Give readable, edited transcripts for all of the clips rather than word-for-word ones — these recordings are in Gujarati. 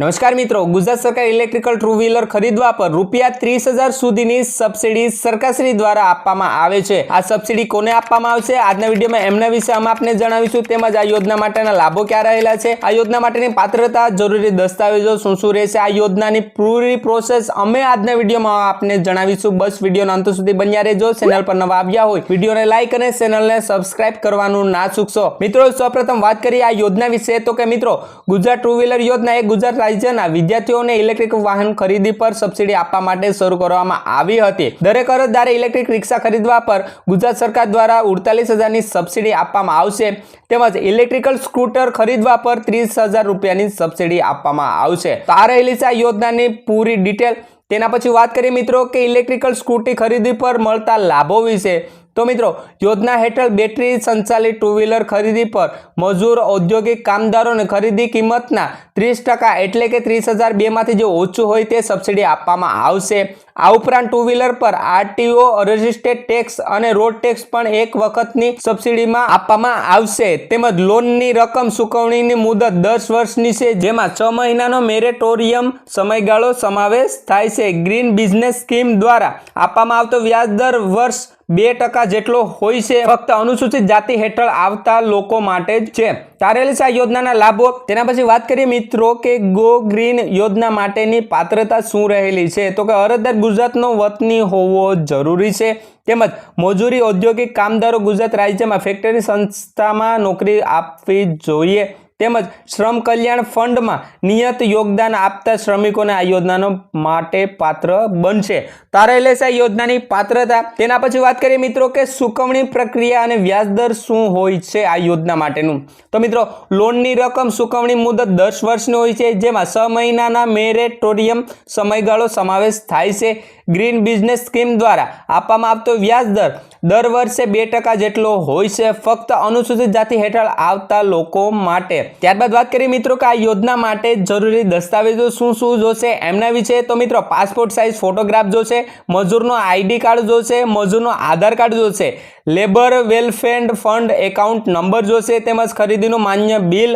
નમસ્કાર મિત્રો, ગુજરાત સરકાર ઇલેક્ટ્રિકલ ટુ વ્હીલર ખરીદવા પર ₹30,000 સુધીની સબસિડી સરકારશ્રી દ્વારા આપવામાં આવે છે। આ સબસિડી કોને આપવામાં આવશે આજના વિડીયોમાં એમના વિશે અમે આપને જણાવીશું। તેમજ આ યોજના માટેના લાભો ક્યાં રહેલા છે, આ યોજના માટેની પાત્રતા, જરૂરી દસ્તાવેજો શું શું રહેશે, આ યોજનાની પૂરી પ્રોસેસ અમે આજના વિડીયોમાં આપને જણાવીશું। બસ વિડીયોના અંત સુધી બન્યા રહેજો। ચેનલ પર નવા આવ્યા હોય વિડીયોને લાઈક અને ચેનલને સબસ્ક્રાઇબ કરવાનું ના ચૂકશો। મિત્રો સૌપ્રથમ વાત કરીએ આ યોજના વિશે તો કે મિત્રો ગુજરાત ટુ વ્હીલર યોજના એ ગુજરાત રાજ્યના વિદ્યાર્થીઓને ઇલેક્ટ્રિક વાહન ખરીદી પર સબસિડી આપવા માટે શરૂ કરવામાં આવી હતી। દરેક અરજદારે ઇલેક્ટ્રિક રિક્ષા ખરીદવા પર ગુજરાત સરકાર દ્વારા 48,000ની સબસિડી આપવામાં આવશે। તેમજ ઇલેક્ટ્રિકલ સ્કૂટર ખરીદવા પર ₹30,000ની સબસિડી આપવામાં આવશે। તો આ રહેલી છે આ યોજનાની પૂરી ડિટેલ। તેના પછી વાત કરીએ મિત્રો કે ઇલેક્ટ્રિકલ સ્કૂટી ખરીદી પર મળતા લાભો વિશે। તો મિત્રો યોજના હેઠળ બેટરી સંચાલિત ટુ વ્હીલર ખરીદી પર મજૂર ઔદ્યોગિક કામદારોને ખરીદી કિંમતના 30% એટલે કે 30,002 માંથી જે ઓછું હોય તે સબસિડી આપવામાં આવશે। આ ઉપરાંત ટુ વ્હીલર પર આરટીઓ રજિસ્ટર્ડ ટેક્સ અને રોડ ટેક્સ પણ એક વખતની સબસિડીમાં આપવામાં આવશે। તેમજ લોનની રકમ ચૂકવણીની મુદત 10 વર્ષની છે, જેમાં 6 મહિનાનો મેરેટોરિયમ સમયગાળો સમાવેશ થાય છે। ગ્રીન બિઝનેસ સ્કીમ દ્વારા આપવામાં આવતો વ્યાજ દર વર્ષ 2% જેટલો હોય છે, ફક્ત અનુસૂચિત જાતિ હેઠળ આવતા લોકો માટે જ છે। તારેલી છે આ યોજનાના લાભો। તેના પછી વાત કરીએ મિત્રો કે ગો ગ્રીન યોજના માટેની પાત્રતા શું રહેલી છે તો કે અરજદાર ગુજરાતનો વતની હોવો જરૂરી છે। તેમજ મજૂરી ઔદ્યોગિક કામદારો ગુજરાત રાજ્યમાં ફેક્ટરી સંસ્થામાં નોકરી આપવી જોઈએ। તેમજ શ્રમ કલ્યાણ ફંડમાં નિયત યોગદાન આપતા શ્રમિકોને આ યોજનાનો માટે પાત્ર બનશે। તારેલી છે આ યોજનાની પાત્રતા। તેના પછી વાત કરીએ મિત્રો કે ચૂકવણી પ્રક્રિયા અને વ્યાજદર શું હોય છે આ યોજના માટેનું। તો મિત્રો લોનની રકમ ચૂકવણી મુદત 10 વર્ષની હોય છે, જેમાં 6 મહિનાના મેરેટોરિયમ સમયગાળો સમાવેશ થાય છે। ગ્રીન બિઝનેસ સ્કીમ દ્વારા આપવામાં આવતો વ્યાજદર દર વર્ષે 2% જેટલો હોય છે, ફક્ત અનુસૂચિત જાતિ હેઠળ આવતા લોકો માટે। ત્યારબાદ વાત કરીએ મિત્રો કે આ યોજના માટે જરૂરી દસ્તાવેજો શું શું જોશે એમના વિશે। તો મિત્રો પાસપોર્ટ સાઇઝ ફોટોગ્રાફ જોશે, મજૂરનો આઈડી કાર્ડ જોશે, મજૂરનો આધાર કાર્ડ જોશે, labour welfare fund account number જોશે, તેમજ ખરીદીનું માન્ય બિલ,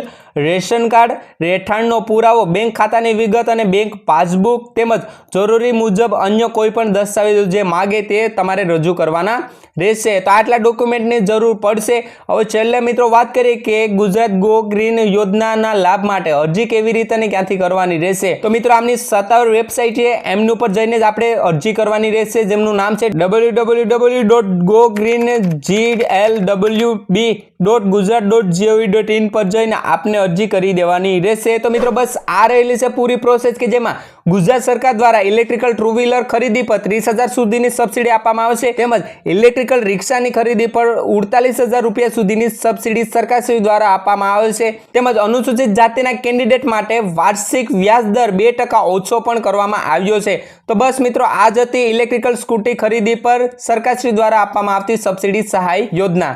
રેશન કાર્ડ, રહેઠાણનો પુરાવો, બેંક ખાતાની વિગત અને બેંક પાસબુક, તેમજ જરૂરી મુજબ અન્ય કોઈ પણ દસ્તાવેજો જે માગે તે તમારે રજૂ કરવાના રહેશે। તો આટલા ડોક્યુમેન્ટની જરૂર પડશે। હવે છેલ્લે મિત્રો વાત કરીએ કે ગુજરાત ગો ગ્રીન યોજનાના લાભ માટે અરજી કેવી રીતે અને ક્યાંથી કરવાની રહેશે। તો મિત્રો આમની સત્તાવાર વેબસાઇટ છે, એમની ઉપર જઈને જ આપણે અરજી કરવાની રહેશે, જેમનું નામ છે www.gogreenglwb.gujarat.gov.in પર જઈને આપને અરજી કરી દેવાની રહેશે। તો મિત્રો બસ આ રહેલી છે પૂરી પ્રોસેસ કે જેમાં ગુજરાત સરકાર દ્વારા ઇલેક્ટ્રિકલ ટુ વ્હીલર ખરીદી પર 30,000 સુધીની સબસિડી આપવામાં આવશે। તેમજ ઇલેક્ટ્રિકલ રિક્ષાની ખરીદી પર ₹48,000 સુધીની સબસિડી સરકારશ્રી દ્વારા આપવામાં આવે છે। તેમજ અનુસૂચિત જાતિના કેન્ડિડેટ માટે વાર્ષિક વ્યાજ દર 2% ઓછો પણ કરવામાં આવ્યો છે। તો બસ મિત્રો આ જ હતી ઇલેક્ટ્રિકલ સ્કૂટી ખરીદી પર સરકારશ્રી દ્વારા આપવામાં આવતી સબસિડી સહાય યોજના।